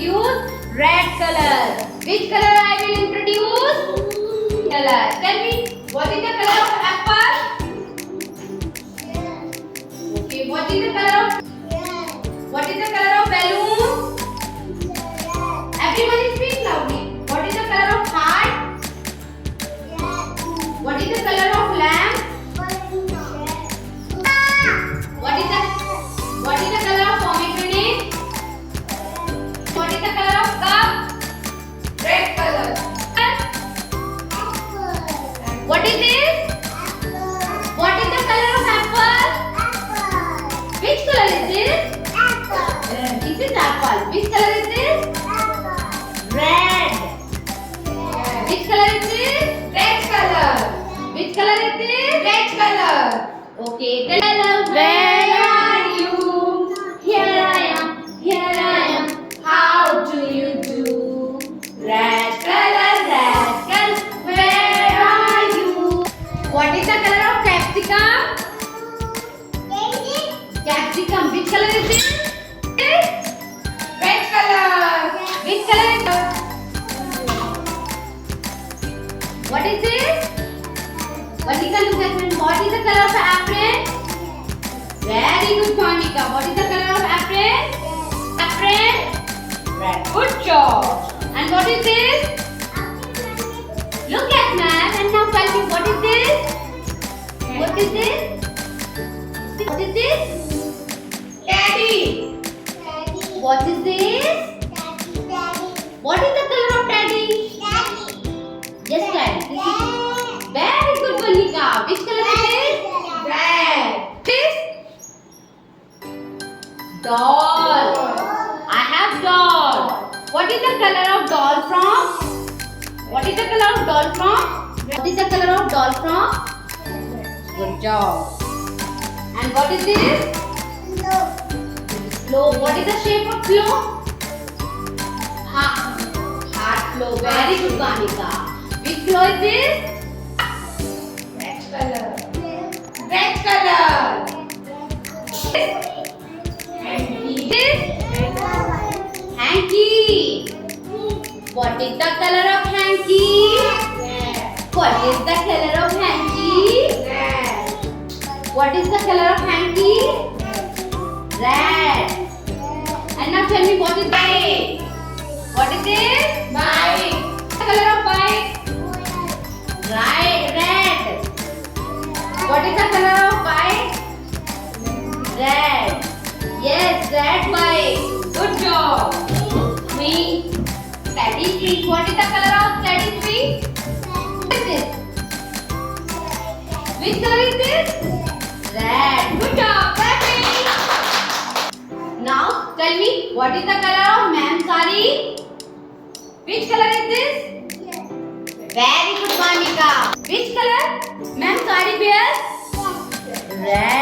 introduce red color. Which color I will introduce? Color. Tell me, what is the color of apple? Okay, what is the color of? What is the color of balloon? Everyone speak loudly. What is the color of heart? What is the color of lamp? What is the color of pomegranate? What is the color of cup? Red color. What is this? What is the color of apple? Which color is this? This is apple. Which color is this? Red. Which color is this? Red color. Which color is this? Red color. Okay. Color. Where are you? Here I am. Here I am. How do you do? Red color. Red color. Where are you? What is the color of capsicum? Capsicum. Which color is this? Red color. Which color is this? What is this? Monica, look at me. What is the color of apron? Very good, Monica. What is the color of apron? Apron? Red. Good job. And what is this? Look at ma'am and now tell me what is this? What is this? What is this? Teddy. What is this? What is the color of teddy? Yes, teddy. Very good, Monica. Which color is this? Red. This? Doll. I have doll. What is the color of doll from? What is the color of doll from? What is the color of doll from? Good job. And what is this? Flow. What is the shape of flow? Heart flow. Very good, Monica. Which flow is this? Red color. Red color. Hanky. Hanky. What is the color of hanky? What is the color of hanky? What is the color of hanky? Red. And now tell me what is bike? What is this? Bike. The color of bike? Right, red. What is the color of bike? Red. Yes, red bike. Good job. Tree. Teddy tree. What is the color of teddy tree? What is this? Which color is this? Red. Good job. Teddy. Now tell me what is the color of ma'am sari? Which color is this? Very good, Monica. Which color? Ma'am sari wears? Red.